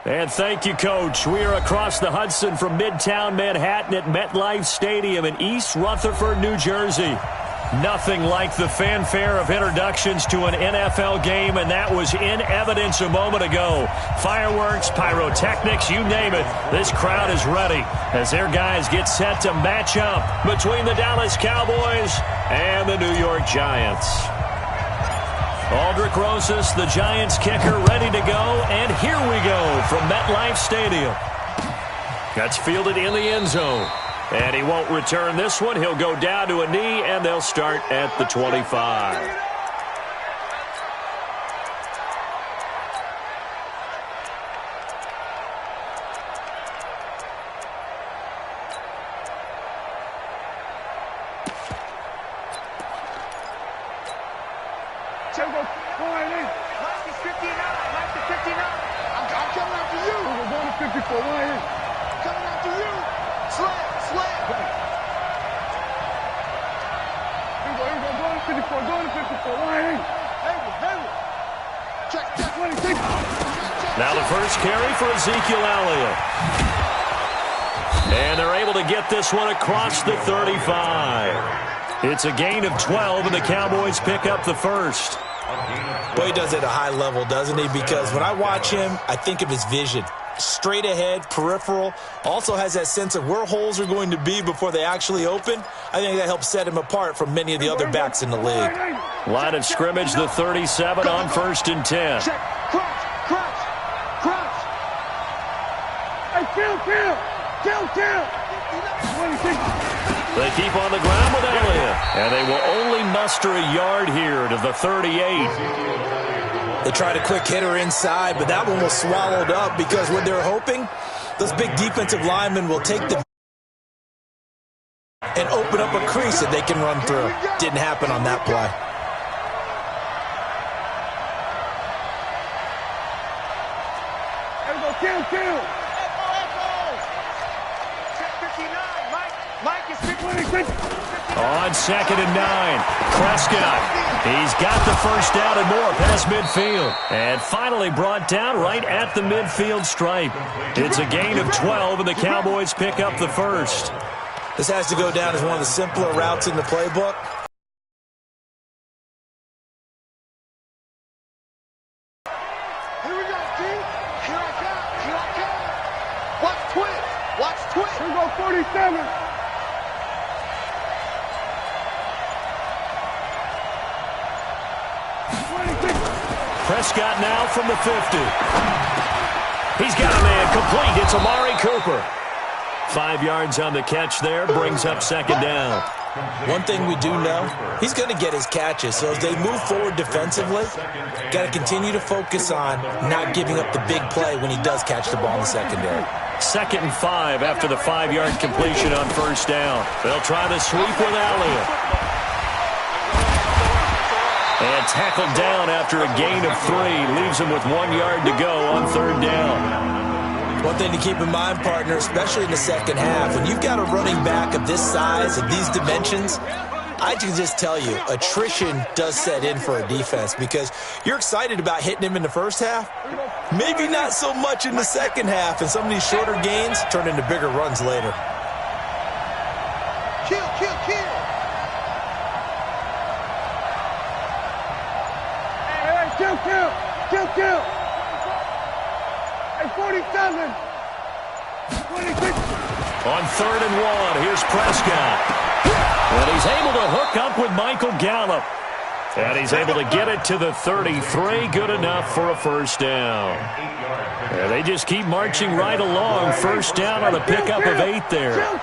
And thank you, Coach. We are across the Hudson from Midtown Manhattan at MetLife Stadium in East Rutherford, New Jersey. Nothing like the fanfare of introductions to an NFL game, and that was in evidence a moment ago. Fireworks, pyrotechnics, you name it. This crowd is ready as their guys get set to match up between the Dallas Cowboys and the New York Giants. Aldrich Rosas, the Giants kicker, ready to go, and here we go from MetLife Stadium. That's fielded in the end zone. And he won't return this one. He'll go down to a knee, and they'll start at the 25. Now the first carry for Ezekiel Elliott. And they're able to get this one across the 35. It's a gain of 12, and the Cowboys pick up the first. Well, he does it at a high level, doesn't he? Because when I watch him, I think of his vision. Straight ahead, peripheral, also has that sense of where holes are going to be before they actually open. I think that helps set him apart from many of the other backs in the league. Line of scrimmage, the 37 on 1st and 10. Check. Crouch. Hey, kill. They keep on the ground with Elliott, and they will only muster a yard here to the 38. They tried a quick hitter inside, but that one was swallowed up because what they're hoping, those big defensive linemen will take the and open up a crease that they can run through. Didn't happen on that play. Kill. On 2nd and 9, Prescott. He's got the first down and more past midfield. And finally brought down right at the midfield stripe. It's a gain of 12, and the Cowboys pick up the first. This has to go down as one of the simpler routes in the playbook. Here we go, King. Here I come. Watch twitch. Here we go, 47. Prescott now from the 50. He's got a man complete. It's Amari Cooper. 5 yards on the catch there, brings up 2nd down. One thing we do know, he's going to get his catches. So as they move forward defensively, got to continue to focus on not giving up the big play when he does catch the ball in the secondary. 2nd and 5 after the 5-yard completion on 1st down. They'll try the sweep with Elliott. And tackled down after a gain of 3. Leaves him with 1 yard to go on 3rd down. One thing to keep in mind, partner, especially in the second half, when you've got a running back of this size, of these dimensions, I can just tell you, attrition does set in for a defense because you're excited about hitting him in the first half. Maybe not so much in the second half, and some of these shorter gains turn into bigger runs later. Kill. Kill. Hey, 47. 26. On 3rd and 1, here's Prescott. And he's able to hook up with Michael Gallup. And he's able to get it to the 33. Good enough for a first down. And they just keep marching right along. First down on a pickup of 8 there. Kill.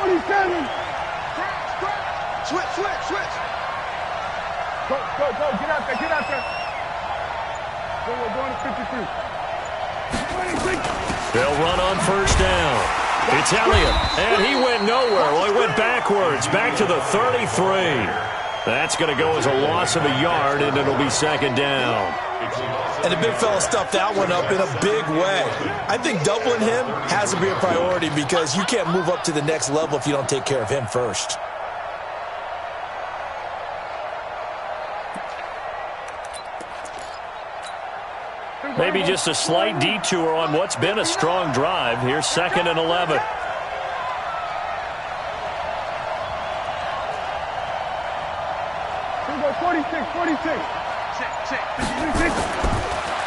27. Switch. Go. Get out there. We're going to 53. 26. They'll run on first down. It's Elliott, and he went nowhere. Well, he went backwards, back to the 33. That's going to go as a loss of a yard, and it'll be 2nd down. And the big fella stuffed that one up in a big way. I think doubling him has to be a priority because you can't move up to the next level if you don't take care of him first. Maybe just a slight detour on what's been a strong drive. Here's 2nd and 11.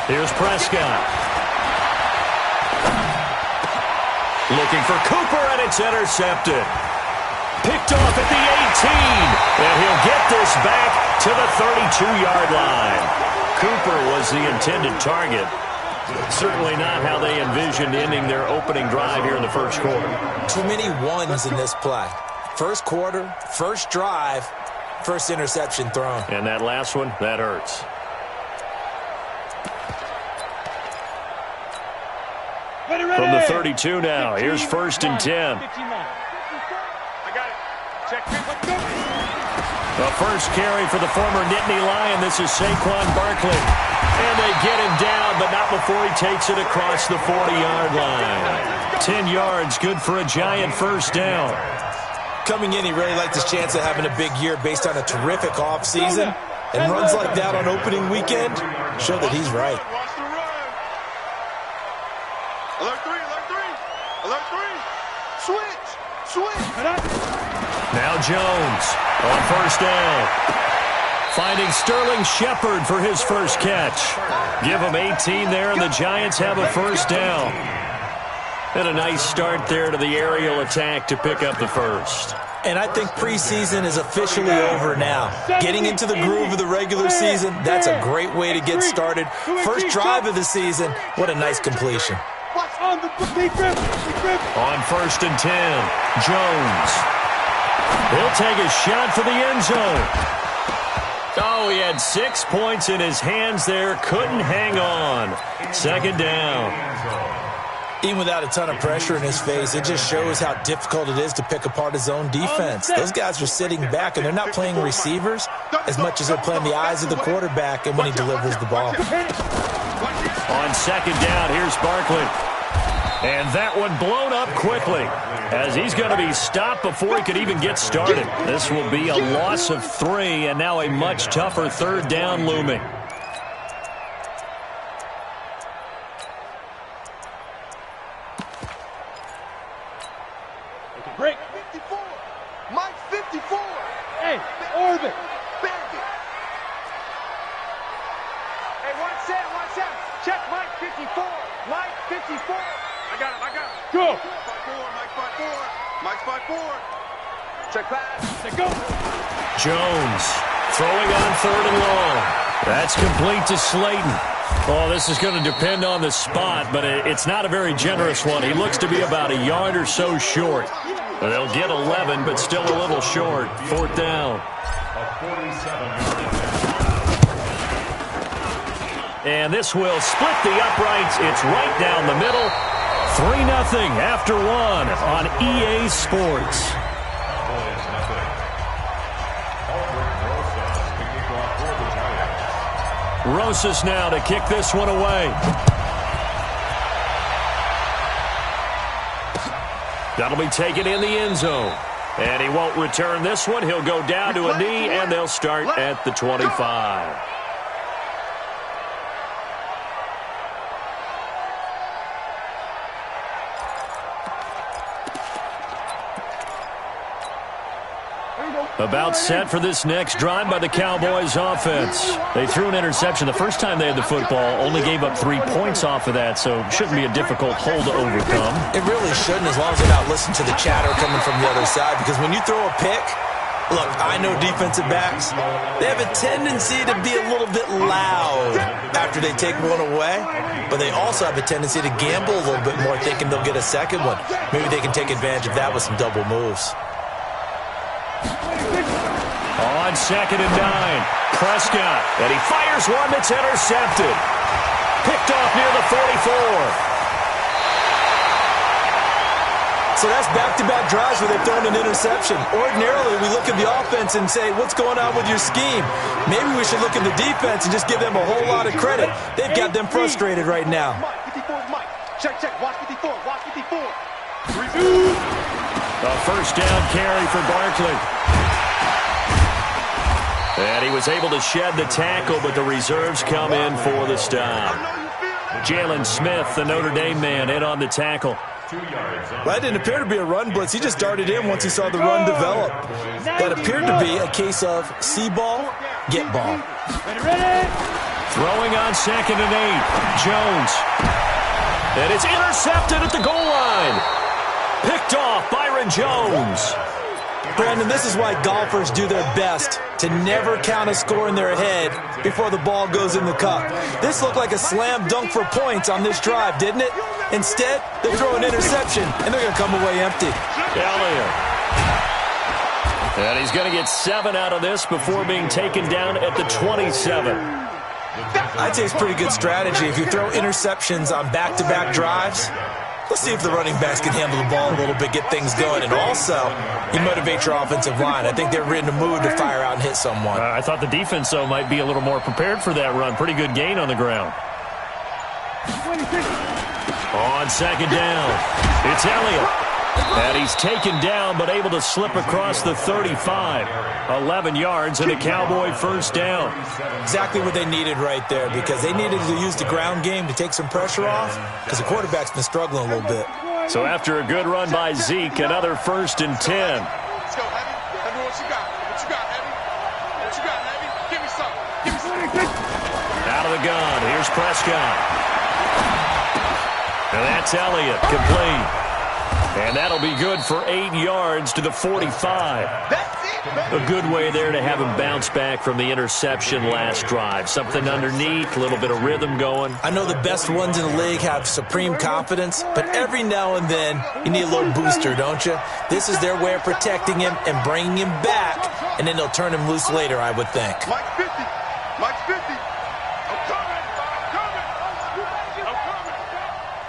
Here's Prescott. Looking for Cooper, and it's intercepted. Picked off at the 18, and he'll get this back to the 32-yard line. Cooper was the intended target. Certainly not how they envisioned ending their opening drive here in the first quarter. Too many ones in this play. First quarter, first drive, first interception thrown. And that last one, that hurts. From the 32 now, here's 1st and 10. The first carry for the former Nittany Lion. This is Saquon Barkley. And they get him down, but not before he takes it across the 40-yard line. 10 yards, good for a giant first down. Coming in, he really liked his chance of having a big year based on a terrific offseason. And runs like that on opening weekend show that he's right. Alert 3, alert 3, alert 3. Switch. Now Jones on first down. Finding Sterling Shepard for his first catch. Give him 18 there, and the Giants have a first down. And a nice start there to the aerial attack to pick up the first. And I think preseason is officially over now. Getting into the groove of the regular season, that's a great way to get started. First drive of the season, what a nice completion. On 1st and 10, Jones. He'll take a shot for the end zone. Oh, he had 6 points in his hands there. Couldn't hang on. 2nd down. Even without a ton of pressure in his face, it just shows how difficult it is to pick apart his own defense. Those guys are sitting back, and they're not playing receivers as much as they're playing the eyes of the quarterback and when he delivers the ball. On 2nd down, here's Barkley. And that one blown up quickly as he's going to be stopped before he could even get started. This will be a loss of 3, and now a much tougher 3rd down looming. Break. 54. Mike 54. Hey, orbit. Back it. Hey, watch that. Check Mike 54. Mike 54. I got him. Go. Mike 54. Check pass. Say go. Jones throwing on 3rd and long. That's complete to Slayton. Oh, this is going to depend on the spot, but it's not a very generous one. He looks to be about a yard or so short. They'll get 11, but still a little short. 4th down. And this will split the uprights. It's right down the middle. 3-0 after 1 on EA Sports. Rosas now to kick this one away. That'll be taken in the end zone. And he won't return this one. He'll go down to a knee, and they'll start at the 25. About set for this next drive by the Cowboys offense. They threw an interception the first time they had the football, only gave up 3 points off of that, so shouldn't be a difficult hole to overcome. It really shouldn't, as long as they're not listening to the chatter coming from the other side, because when you throw a pick, look, I know defensive backs, they have a tendency to be a little bit loud after they take one away, but they also have a tendency to gamble a little bit more, thinking they'll get a second one. Maybe they can take advantage of that with some double moves. On 2nd and 9, Prescott, and he fires one that's intercepted. Picked off near the 44. So that's back-to-back drives where they've thrown an interception. Ordinarily, we look at the offense and say, what's going on with your scheme? Maybe we should look at the defense and just give them a whole lot of credit. They've got them frustrated right now. Mike 54 is Mike. Check. Watch 54. Watch 54. A first down carry for Barkley. And he was able to shed the tackle, but the reserves come in for the stop. I know you feel Jalen Smith, the Notre Dame man, in on the tackle. That didn't appear to be a run blitz. He just darted in once he saw the run develop. That appeared to be a case of see ball, get ball. Throwing on 2nd and 8. Jones. And it's intercepted at the goal line. Picked off Byron Jones. Brandon, this is why golfers do their best to never count a score in their head before the ball goes in the cup. This looked like a slam dunk for points on this drive, didn't it? Instead, they throw an interception, and they're going to come away empty. Elliott. And he's going to get 7 out of this before being taken down at the 27. I'd say it's pretty good strategy. If you throw interceptions on back-to-back drives, let's see if the running backs can handle the ball a little bit, get things going. And also, you motivate your offensive line. I think they're in the mood to fire out and hit someone. I thought the defense, though, might be a little more prepared for that run. Pretty good gain on the ground. On 2nd down, it's Elliott. And he's taken down, but able to slip across the 35. 11 yards and a Cowboy first down. Exactly what they needed right there, because they needed to use the ground game to take some pressure off, because the quarterback's been struggling a little bit. So after a good run by Zeke, another 1st and 10. Let's go, Heavy. Heavy, what you got? What you got, Heavy? What you got, Heavy? Give me some. Give me some. Out of the gun, here's Prescott. And that's Elliott, complete. And that'll be good for 8 yards to the 45. A good way there to have him bounce back from the interception last drive. Something underneath, a little bit of rhythm going. I know the best ones in the league have supreme confidence, but every now and then you need a little booster, don't you? This is their way of protecting him and bringing him back, and then they'll turn him loose later, I would think. Mike 50. Mike 50. I'm coming. I'm coming.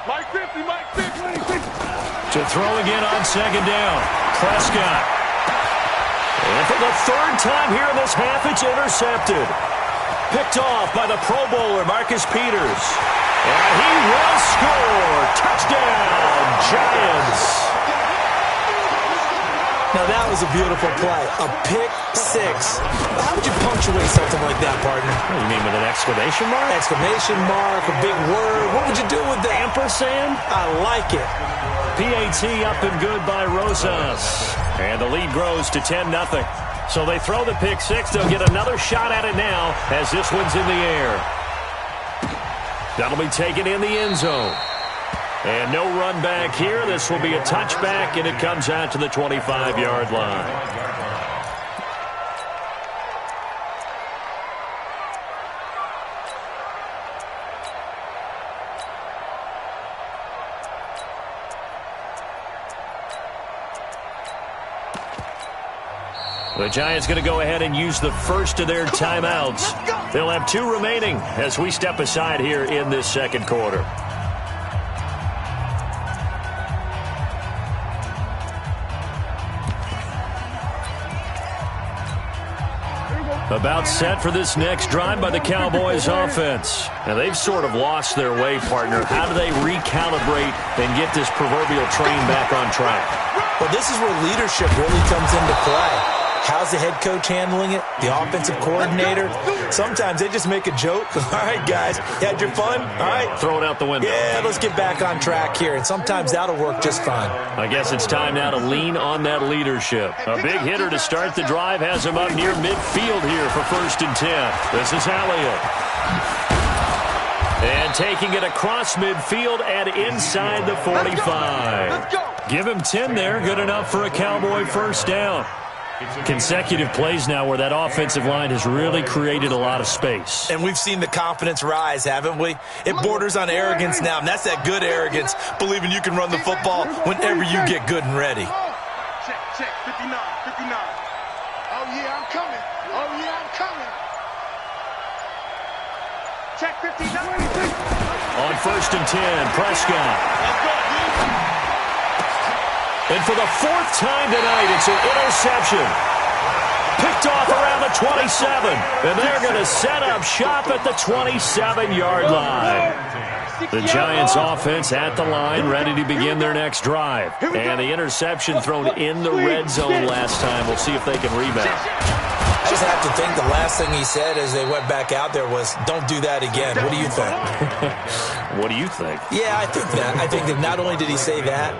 Mike 50. Mike 50. To throw again on 2nd down. Prescott. And for the 3rd time here in this half, it's intercepted. Picked off by the Pro Bowler, Marcus Peters. And he will score. Touchdown, Giants. Now that was a beautiful play. A pick 6. How would you punctuate something like that, partner? What do you mean, with an exclamation mark? Exclamation mark, a big word. What would you do with that? Ampersand? I like it. PAT up and good by Rosas. And the lead grows to 10-0. So they throw the pick 6. They'll get another shot at it now as this one's in the air. That'll be taken in the end zone. And no run back here. This will be a touchback, and it comes out to the 25-yard line. The Giants going to go ahead and use the first of their timeouts. They'll have 2 remaining as we step aside here in this 2nd quarter. About set for this next drive by the Cowboys offense. Now, they've sort of lost their way, partner. How do they recalibrate and get this proverbial train back on track? Well, this is where leadership really comes into play. How's the head coach handling it? The offensive coordinator? Sometimes they just make a joke. All right, guys, you had your fun? All right. Throw it out the window. Yeah, let's get back on track here. And sometimes that'll work just fine. I guess it's time now to lean on that leadership. A big hitter to start the drive has him up near midfield here for 1st and 10. This is Elliott. And taking it across midfield and inside the 45. Give him 10 there. Good enough for a Cowboy first down. Consecutive plays now where that offensive line has really created a lot of space. And we've seen the confidence rise, haven't we? It borders on arrogance now, and that's that good arrogance, believing you can run the football whenever you get good and ready. Check, 59, 59. Oh, yeah, I'm coming. Oh, yeah, I'm coming. Check 59. On 1st and 10, Prescott. Let's go, dude. And for the 4th time tonight, it's an interception. Picked off around the 27. And they're going to set up shop at the 27-yard line. The Giants offense at the line, ready to begin their next drive. And the interception thrown in the red zone last time. We'll see if they can rebound. I just have to think the last thing he said as they went back out there was, don't do that again. What do you think? What do you think? Yeah, I think that. I think that not only did he say that,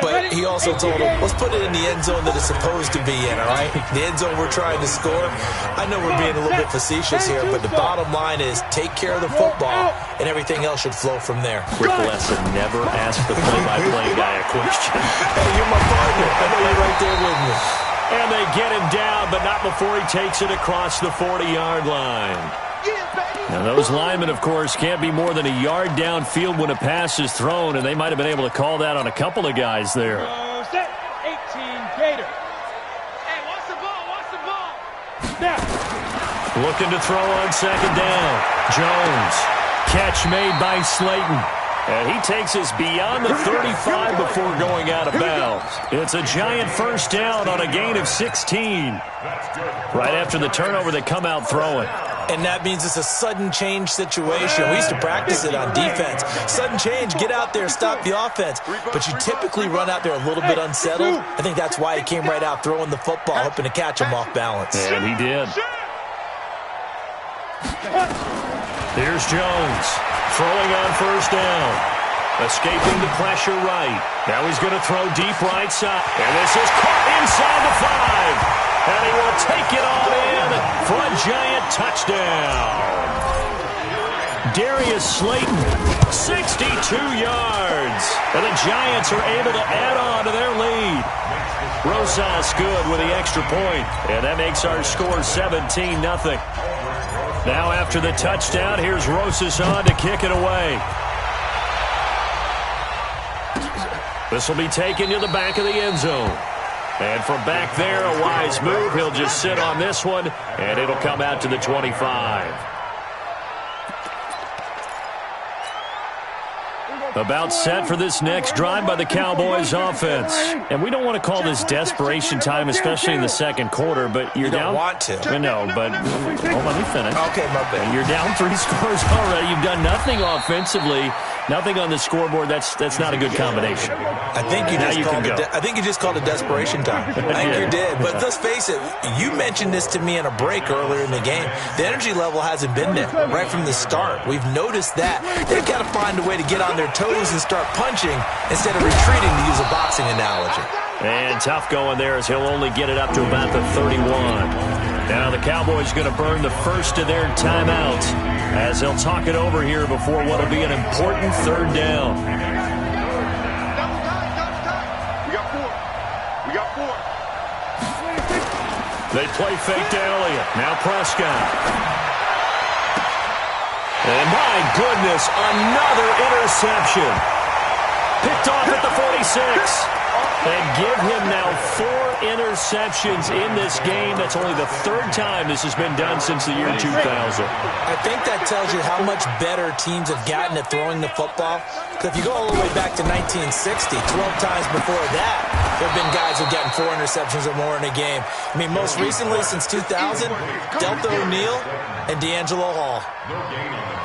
but he also told him, let's put it in the end zone that it's supposed to be in, all right? The end zone we're trying to score. I know we're being a little bit facetious here, but the bottom line is take care of the football, and everything else should flow from there. Quick lesson, never ask the play-by-play guy a question. Hey, you're my partner. I know you're right there with me. And they get him down, but not before he takes it across the 40-yard line. Now, those linemen, of course, can't be more than a yard downfield when a pass is thrown, and they might have been able to call that on a couple of guys there. Set 18 Gator. Hey, watch the ball, watch the ball. Snap. Looking to throw on second down. Jones. Catch made by Slayton. And he takes us beyond the 35 before going out of bounds. It's a giant first down on a gain of 16. Right after the turnover, they come out throwing. And that means it's a sudden change situation. We used to practice it on defense. Sudden change, get out there, stop the offense. But you typically run out there a little bit unsettled. I think that's why he came right out throwing the football, hoping to catch him off balance. And he did. Here's Jones, throwing on first down. Escaping the pressure right. Now he's going to throw deep right side. And this is caught inside the 5. And he will take it on in for a giant touchdown. Darius Slayton, 62 yards. And the Giants are able to add on to their lead. Rosas good with the extra point. And that makes our score 17-0. Now after the touchdown, here's Rosas on to kick it away. This will be taken to the back of the end zone. And from back there, a wise move. He'll just sit on this one, and it'll come out to the 25. About set for this next drive by the Cowboys offense. And we don't want to call this desperation time, especially in the second quarter, but you're down. You don't want to. No, but hold on, let me finish. Okay, my bad. You're down 3 scores already. You've done nothing offensively, nothing on the scoreboard. That's not a good combination. I think you just called it desperation time. I think you did. But let's face it, you mentioned this to me in a break earlier in the game. The energy level hasn't been there right from the start. We've noticed that. They've got to find a way to get on their toes and start punching instead of retreating, to use a boxing analogy. And tough going there as he'll only get it up to about the 31. Now the Cowboys going to burn the first of their timeouts as they'll talk it over here before what will be an important third down. We got four. They play fake to Elliott. Now Prescott. And my goodness, another interception. Picked off at the 46. And give him now 4 interceptions in this game. That's only the 3rd time this has been done since the year 2000. I think that tells you how much better teams have gotten at throwing the football. Because if you go all the way back to 1960, 12 times before that, there have been guys who have gotten 4 interceptions or more in a game. I mean, most recently, since 2000, Delta O'Neal and D'Angelo Hall.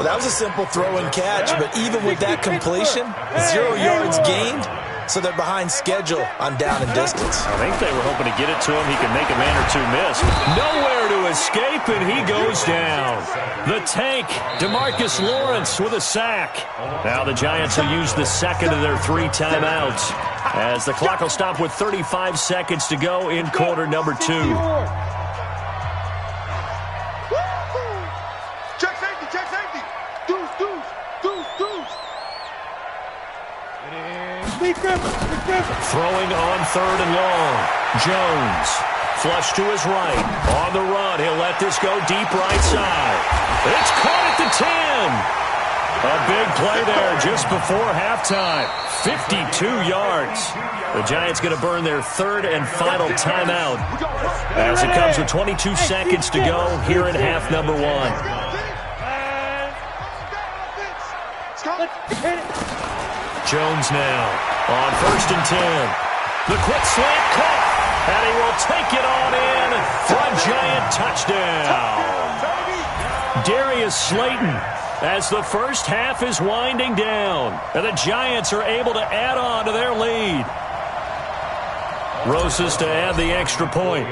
Well, that was a simple throw and catch, but even with that completion, 0 yards gained, so they're behind schedule on down and distance. I think they were hoping to get it to him. He could make a man or two miss. Nowhere to escape, and he goes down. The tank, DeMarcus Lawrence with a sack. Now the Giants will use the second of their 3 timeouts as the clock will stop with 35 seconds to go in quarter number 2. Check safety. Deuce. Throwing on 3rd and long. Jones. Flush to his right. On the run. He'll let this go deep right side. It's caught at the 10. A big play there just before halftime. 52 yards. The Giants going to burn their 3rd and final timeout as it comes with 22 seconds to go here in half number 1. Jones now on 1st and 10. The quick slant caught, and he will take it on in for a giant touchdown. Darius Slayton, as the first half is winding down, and the Giants are able to add on to their lead. Rosas to add the extra point.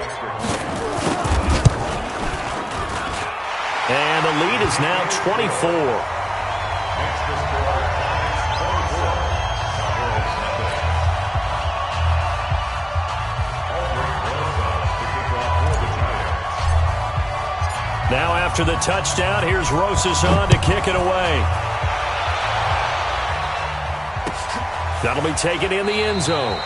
And the lead is now 24. after the touchdown. Here's Rosas on to kick it away. That'll be taken in the end zone.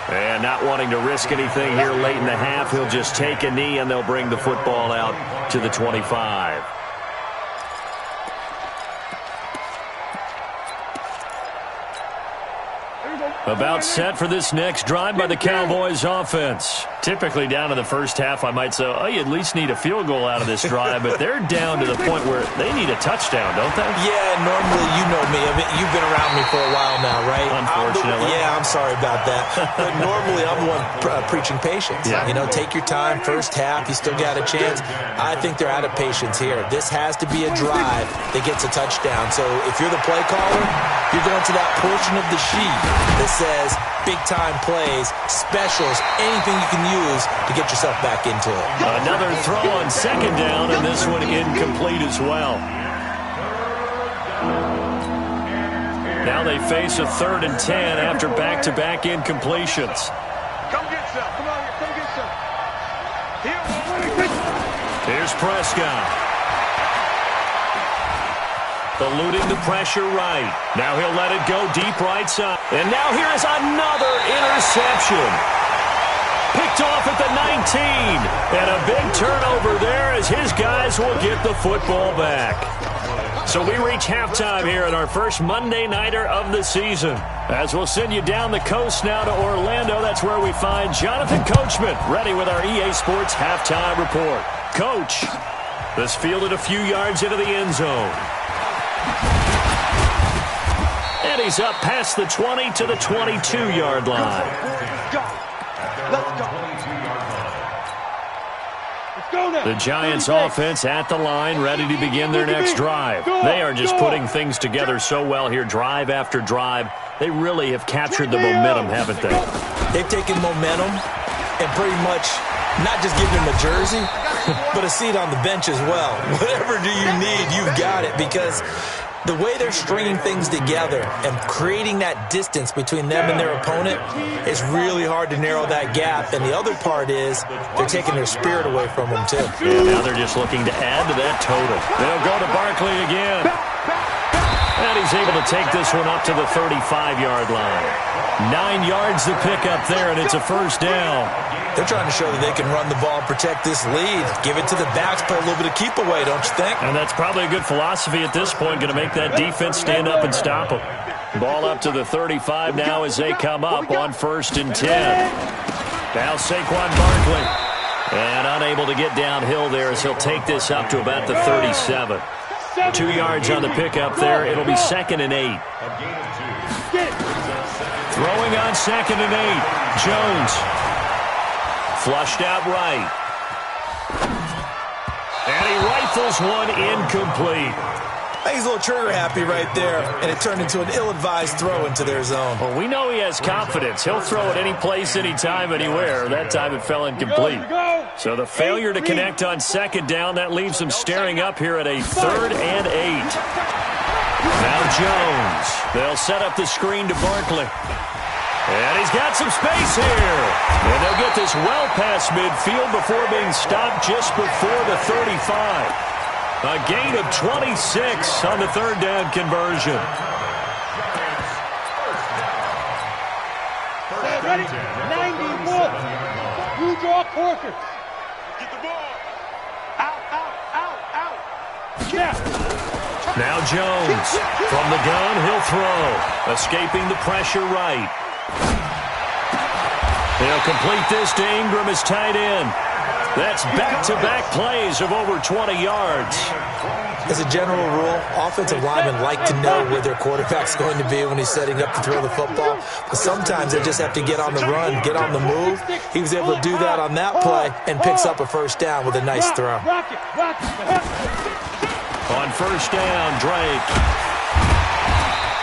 And not wanting to risk anything here late in the half, he'll just take a knee and they'll bring the football out to the 25. About set for this next drive by the Cowboys offense. Typically down in the first half, I might say, oh, you at least need a field goal out of this drive, but they're down to the point where they need a touchdown, don't they? Yeah, normally, you know me. I mean, you've been around me for a while now, right? Unfortunately. I'm sorry about that. But normally, I'm the one preaching patience. Yeah. You know, take your time. First half, you still got a chance. I think they're out of patience here. This has to be a drive that gets a touchdown. So if you're the play caller, you're going to that portion of the sheet that says big-time plays, specials, anything you can use to get yourself back into it. Another throw on second down, and this one incomplete as well. Now they face a 3rd and 10 after back-to-back incompletions. Come get some. Come on here. Come get some. Here. Here's Prescott. Eluding the pressure right. Now he'll let it go deep right side. And now here is another interception. Picked off at the 19. And a big turnover there as his guys will get the football back. So we reach halftime here in our first Monday Nighter of the season. As we'll send you down the coast now to Orlando, that's where we find Jonathan Coachman ready with our EA Sports Halftime Report. Coach, this fielded a few yards into the end zone. And he's up past the 20 to the 22-yard line. Let's go. The Giants offense at the line, ready to begin their next drive. They are just putting things together so well here, drive after drive. They really have captured the momentum, haven't they? They've taken momentum and pretty much not just given him a jersey, but a seat on the bench as well. Whatever do you need, you've got it, because the way they're stringing things together and creating that distance between them and their opponent, it's really hard to narrow that gap. And the other part is they're taking their spirit away from them, too. And now they're just looking to add to that total. They'll go to Barkley again. And he's able to take this one up to the 35-yard line. 9 yards to pick up there, and it's a first down. They're trying to show that they can run the ball and protect this lead. Give it to the backs, put a little bit of keep away, don't you think? And that's probably a good philosophy at this point, going to make that defense stand up and stop them. Ball up to the 35 now as they come up on 1st and 10. Now Saquon Barkley. And unable to get downhill there as he'll take this up to about the 37. 2 yards on the pickup there. It'll be 2nd and 8. Throwing on 2nd and 8. Jones. Flushed out right. And he rifles one incomplete. I think he's a little trigger happy right there, and it turned into an ill-advised throw into their zone. Well, we know he has confidence. He'll throw it any place, anytime, anywhere. That time it fell incomplete. So the failure to connect on 2nd down, that leaves them staring up here at a 3rd and 8. Now Jones. They'll set up the screen to Barkley. And he's got some space here. And they'll get this well past midfield before being stopped just before the 35. A gain of 26 on the 3rd down conversion. Ready? 91. You draw quarter. Get the ball. Out. Yeah. Now Jones. From the gun, he'll throw. Escaping the pressure right. He'll complete this to Ingram as tight end. That's back-to-back plays of over 20 yards. As a general rule, offensive linemen like to know where their quarterback's going to be when he's setting up to throw the football. But sometimes they just have to get on the run, get on the move. He was able to do that on that play and picks up a first down with a nice throw. On 1st down, Drake.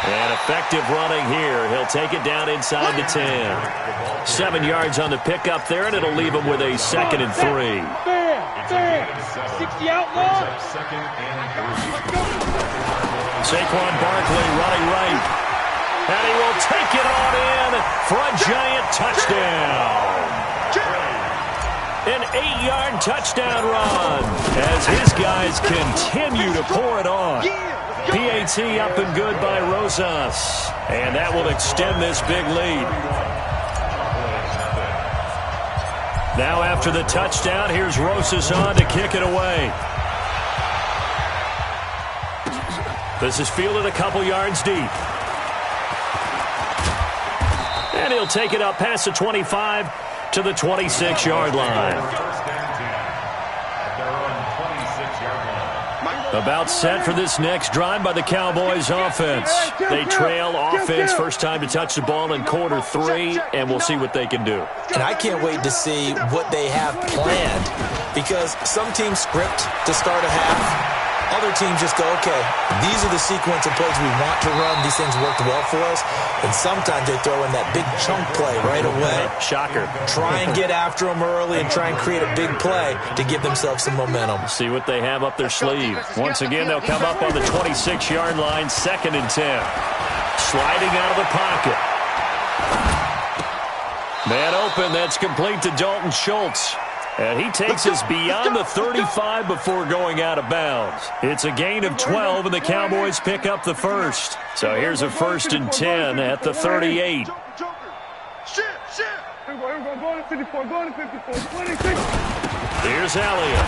And effective running here. He'll take it down inside the 10. 7 yards on the pickup there, and it'll leave him with a 2nd and 3. 60 outlaw. Saquon Barkley running right. And he will take it on in for a giant touchdown. An 8-yard touchdown run as his guys continue to pour it on. PAT up and good by Rosas. And that will extend this big lead. Now after the touchdown, here's Rosas on to kick it away. This is fielded a couple yards deep. And he'll take it up past the 25 to the 26-yard line. About set for this next drive by the Cowboys offense. They trail offense first time to touch the ball in quarter 3, and we'll see what they can do. And I can't wait to see what they have planned, because some teams script to start a half. Other teams just go, okay, these are the sequence of plays we want to run. These things worked well for us. And sometimes they throw in that big chunk play right away. Shocker. Try and get after them early and try and create a big play to give themselves some momentum. See what they have up their sleeve. Once again, they'll come up on the 26-yard line, 2nd and 10. Sliding out of the pocket. Man open, that's complete to Dalton Schultz. And he takes us beyond the 35 before going out of bounds. It's a gain of 12, and the Cowboys pick up the first. So here's a 1st and 10 at the 38. Here's Elliott.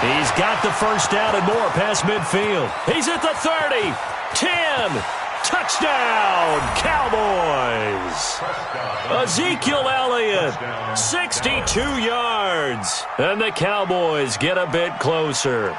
He's got the first down and more past midfield. He's at the 30, 10. Touchdown, Cowboys! Ezekiel Elliott, 62 yards. And the Cowboys get a bit closer.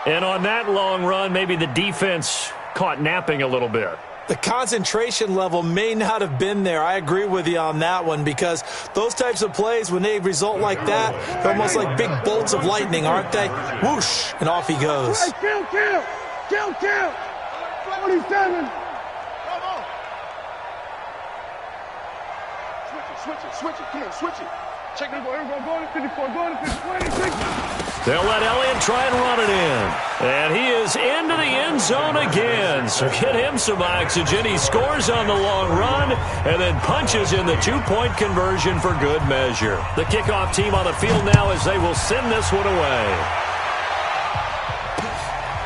And on that long run, maybe the defense caught napping a little bit. The concentration level may not have been there. I agree with you on that one, because those types of plays, when they result like that, they're almost like big bolts of lightning, aren't they? Whoosh, and off he goes. Hey, kill. 47. Switch it. Come on, switch it. Check it. Everybody go to 54. Go to 26. They'll let Elliott try and run it in. And he is into the end zone again. So get him some oxygen. He scores on the long run and then punches in the 2-point conversion for good measure. The kickoff team on the field now as they will send this one away.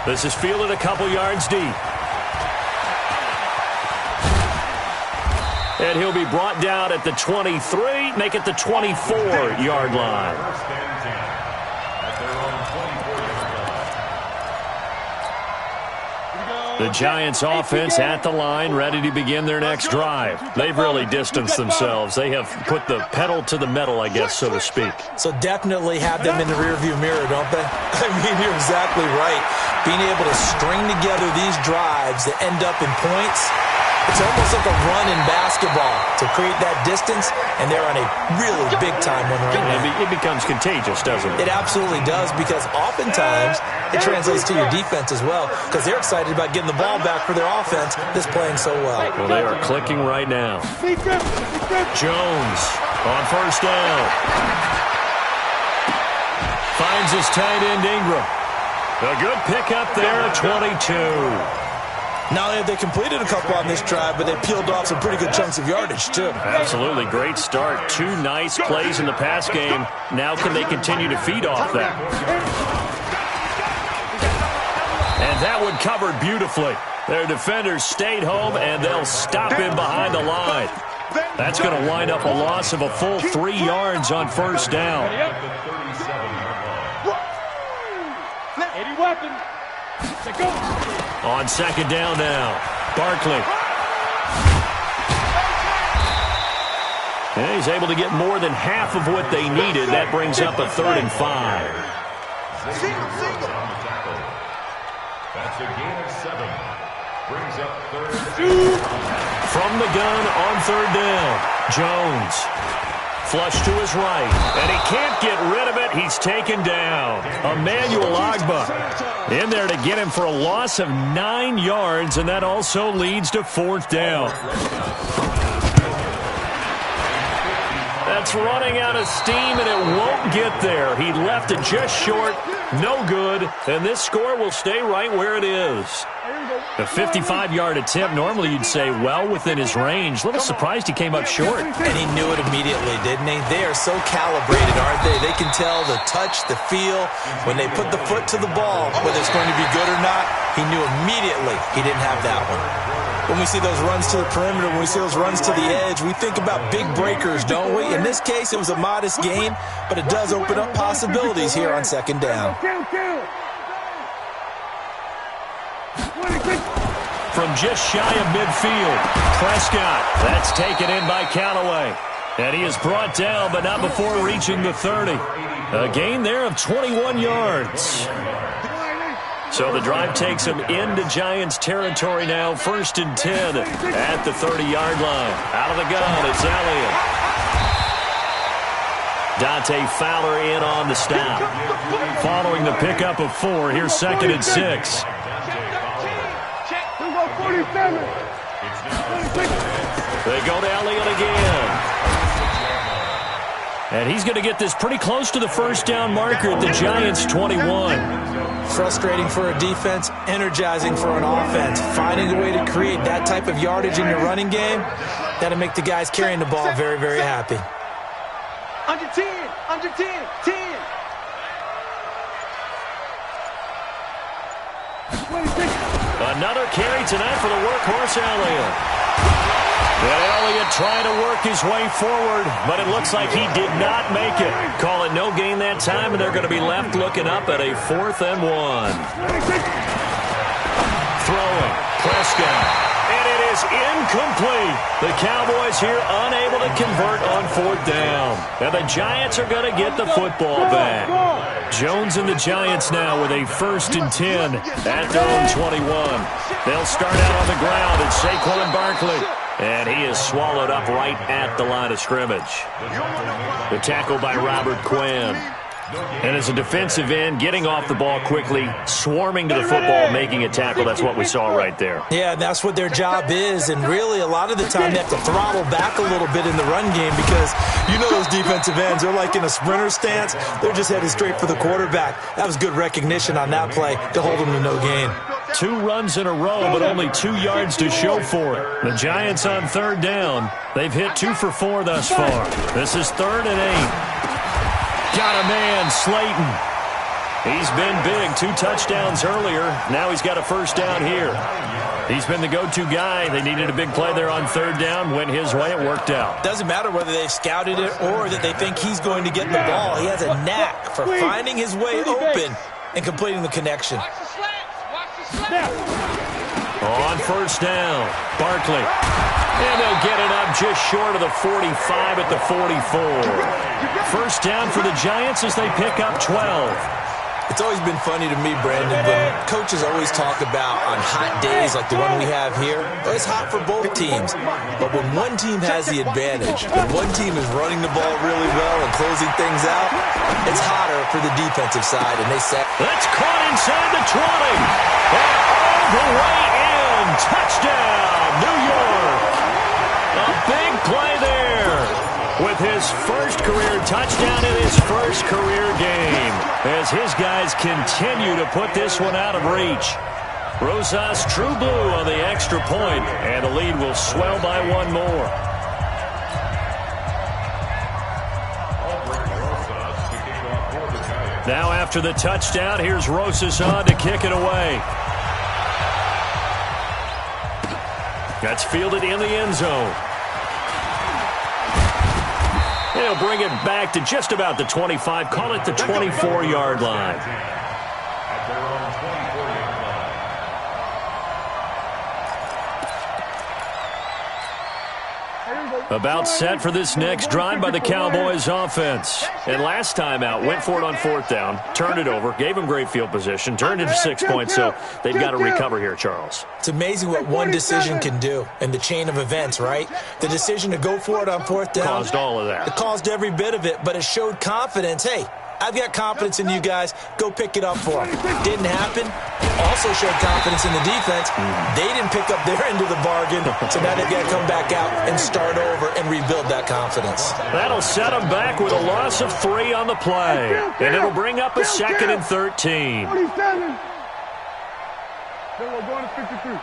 This is fielded a couple yards deep. And he'll be brought down at the 23, make it the 24-yard line. The Giants offense at the line, ready to begin their next drive. They've really distanced themselves. They have put the pedal to the metal, I guess, so to speak. So definitely have them in the rearview mirror, don't they? I mean, you're exactly right. Being able to string together these drives that end up in points, it's almost like a run in basketball to create that distance, and they're on a really big-time one right now. It becomes contagious, doesn't it? It absolutely does, because oftentimes it translates to your defense as well, because they're excited about getting the ball back for their offense that's playing so well. Well, they are clicking right now. Jones on first down. Finds his tight end Ingram. A good pickup there at 22. Now, they completed a couple on this drive, but they peeled off some pretty good chunks of yardage, too. Absolutely. Great start. 2 nice plays in the pass game. Now can they continue to feed off that? And that one covered beautifully. Their defenders stayed home, and they'll stop him behind the line. That's going to wind up a loss of a full 3 yards on first down. 80 weapon. On second down now, Barkley. And he's able to get more than half of what they needed. That brings up a 3rd and 5. That's a gain of 7. Brings up 3rd. From the gun on 3rd down, Jones. Flush to his right, and he can't get rid of it. He's taken down. Emmanuel Ogbah in there to get him for a loss of 9 yards, and that also leads to 4th down. That's running out of steam, and it won't get there. He left it just short No good, and this score will stay right where it is. A 55-yard attempt, normally you'd say well within his range. A little surprised he came up short. And he knew it immediately, didn't he? They are so calibrated, aren't they? They can tell the touch, the feel. When they put the foot to the ball, whether it's going to be good or not, he knew immediately he didn't have that one. When we see those runs to the perimeter, when we see those runs to the edge, we think about big breakers, don't we? In this case, it was a modest gain, but it does open up possibilities here on second down. From just shy of midfield, Prescott. That's taken in by Callaway. And he is brought down, but not before reaching the 30. A gain there of 21 yards. So the drive takes him into Giants territory now. 1st and 10 at the 30-yard line. Out of the gun, it's Elliott. Dante Fowler in on the stop. Following the pickup of 4, here's 2nd and 6. They go to Elliott again. And he's going to get this pretty close to the first down marker at the Giants' 21. Frustrating for a defense, energizing for an offense. Finding a way to create that type of yardage in your running game, that'll make the guys carrying the ball very, very happy. Under 10, under 10, 10. Another carry tonight for the workhorse Elliott. And Elliott trying to work his way forward, but it looks like he did not make it. Call it no gain that time, and they're going to be left looking up at a 4th and 1. Throwing, Prescott, and it is incomplete. The Cowboys here unable to convert on 4th down. And the Giants are going to get the football back. Jones and the Giants now with a 1st and 10 at their own 21. They'll start out on the ground at Saquon Barkley. And he is swallowed up right at the line of scrimmage. The tackle by Robert Quinn. And as a defensive end, getting off the ball quickly, swarming to the football, making a tackle, that's what we saw right there. Yeah, that's what their job is. And really, a lot of the time, they have to throttle back a little bit in the run game because you know those defensive ends, they're like in a sprinter stance. They're just headed straight for the quarterback. That was good recognition on that play to hold them to no gain. 2 runs in a row, but only 2 yards to show for it. The Giants on 3rd down. They've hit 2 for 4 thus far. This is 3rd and 8. Got a man, Slayton. He's been big. 2 touchdowns earlier. Now he's got a 1st down here. He's been the go-to guy. They needed a big play there on 3rd down. Went his way. It worked out. Doesn't matter whether they've scouted it or that they think he's going to get the ball. He has a knack for finding his way open and completing the connection. On 1st down, Barkley. And they'll get it up just short of the 45 at the 44. 1st down for the Giants as they pick up 12. It's always been funny to me, Brandon, when coaches always talk about on hot days like the one we have here, it's hot for both teams. But when one team has the advantage, when one team is running the ball really well and closing things out, it's hotter for the defensive side, and they say, that's caught inside the 20. And all the way in. Touchdown, New York. A big play there with his first career touchdown in his first career game as his guys continue to put this one out of reach. Rosas true blue on the extra point, and the lead will swell by 1 more. Now after the touchdown, here's Rosas on to kick it away. That's fielded in the end zone. He'll bring it back to just about the 25. Call it the 24-yard line. About set for this next drive by the Cowboys offense. And last time out, went for it on 4th down, turned it over, gave them great field position, turned it to 6 points, so they've got to recover here, Charles. It's amazing what one decision can do in the chain of events, right? The decision to go for it on 4th down caused all of that. It caused every bit of it, but it showed confidence. Hey, I've got confidence in you guys. Go pick it up for them. Didn't happen. Also showed confidence in the defense. They didn't pick up their end of the bargain, so now they've got to come back out and start over and rebuild that confidence. That'll set them back with a loss of 3 on the play, and it'll bring up a 2nd and 13. 47. Then we're going to 53.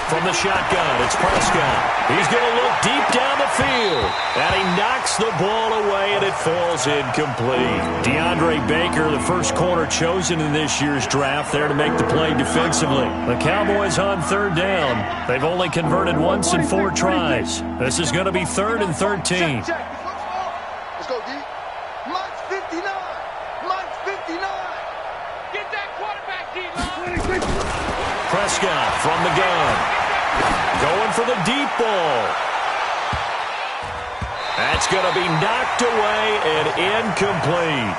From the shotgun, it's Prescott. He's going to look deep down the field, and he knocks the ball away, and it falls incomplete. DeAndre Baker, the first corner chosen in this year's draft, there to make the play defensively. The Cowboys on 3rd down. They've only converted once in 4 tries. This is going to be 3rd and 13. Let's go, D. Mike's 59. Mike's 59. Get that quarterback, D-line. Prescott from the gun. Going for the deep ball. That's going to be knocked away and incomplete.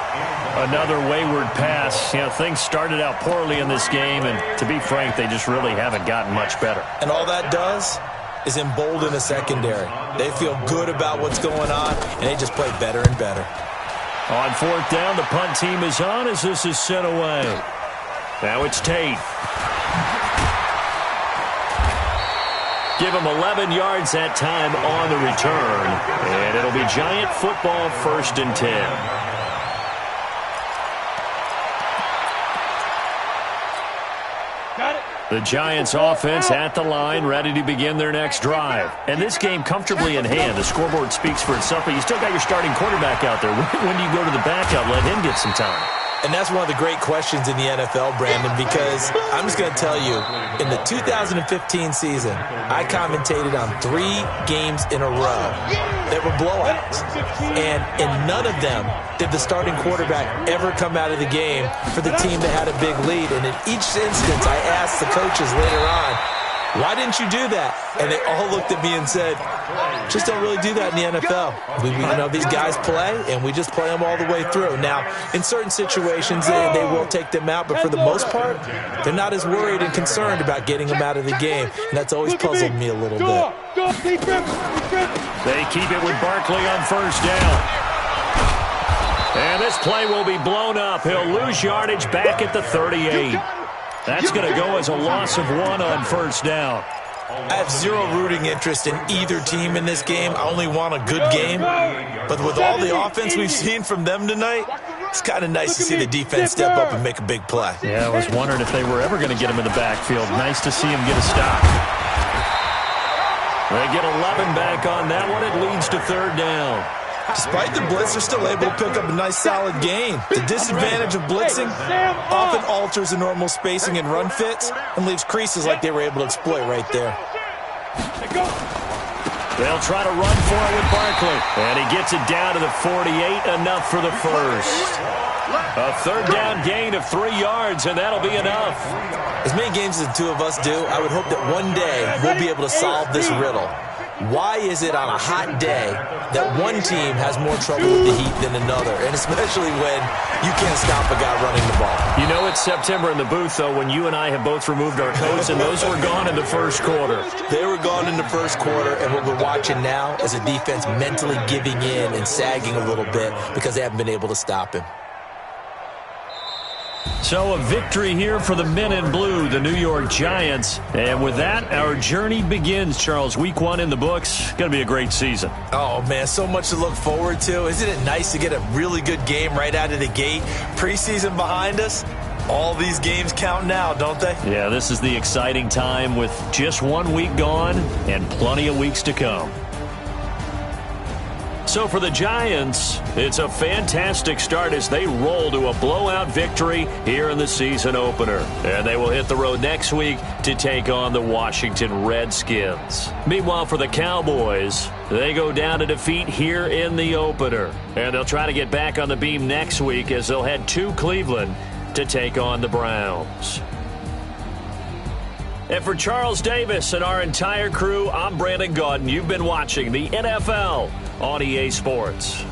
Another wayward pass. You know, things started out poorly in this game, and to be frank, they just really haven't gotten much better. And all that does is embolden the secondary. They feel good about what's going on, and they just play better and better. On 4th down, the punt team is on as this is sent away. Now it's Tate. Give him 11 yards that time on the return. And it'll be Giant football, 1st and 10. Got it. The Giants offense at the line, ready to begin their next drive. And this game comfortably in hand. The scoreboard speaks for itself, but you still got your starting quarterback out there. When do you go to the backup, let him get some time? And that's one of the great questions in the NFL, Brandon, because I'm just going to tell you, in the 2015 season, I commentated on 3 games in a row that were blowouts. And in none of them did the starting quarterback ever come out of the game for the team that had a big lead. And in each instance, I asked the coaches later on, why didn't you do that? And they all looked at me and said, just don't really do that in the NFL. You know, these guys play, and we just play them all the way through. Now, in certain situations, they will take them out, but for the most part, they're not as worried and concerned about getting them out of the game. And that's always puzzled me a little bit. They keep it with Barkley on 1st down. And this play will be blown up. He'll lose yardage back at the 38. That's going to go as a loss of 1 on 1st down. I have zero rooting interest in either team in this game. I only want a good game. But with all the offense we've seen from them tonight, it's kind of nice to see the defense step up and make a big play. Yeah, I was wondering if they were ever going to get him in the backfield. Nice to see him get a stop. They get 11 back on that one. It leads to 3rd down. Despite the blitz, they're still able to pick up a nice, solid gain. The disadvantage of blitzing often alters the normal spacing and run fits and leaves creases like they were able to exploit right there. They'll try to run for it with Barkley. And he gets it down to the 48, enough for the first. A 3rd down gain of 3 yards, and that'll be enough. As many games as the 2 of us do, I would hope that one day we'll be able to solve this riddle. Why is it on a hot day that one team has more trouble with the heat than another, and especially when you can't stop a guy running the ball? You know it's September in the booth, though, when you and I have both removed our coats, and those were gone in the 1st quarter. They were gone in the 1st quarter, and what we're watching now is a defense mentally giving in and sagging a little bit because they haven't been able to stop him. So a victory here for the men in blue, the New York Giants. And with that, our journey begins, Charles. Week 1 in the books. Going to be a great season. Oh, man, so much to look forward to. Isn't it nice to get a really good game right out of the gate? Preseason behind us. All these games count now, don't they? Yeah, this is the exciting time with just 1 week gone and plenty of weeks to come. So for the Giants, it's a fantastic start as they roll to a blowout victory here in the season opener. And they will hit the road next week to take on the Washington Redskins. Meanwhile, for the Cowboys, they go down to defeat here in the opener. And they'll try to get back on the beam next week as they'll head to Cleveland to take on the Browns. And for Charles Davis and our entire crew, I'm Brandon Gaudin. You've been watching the NFL on EA Sports.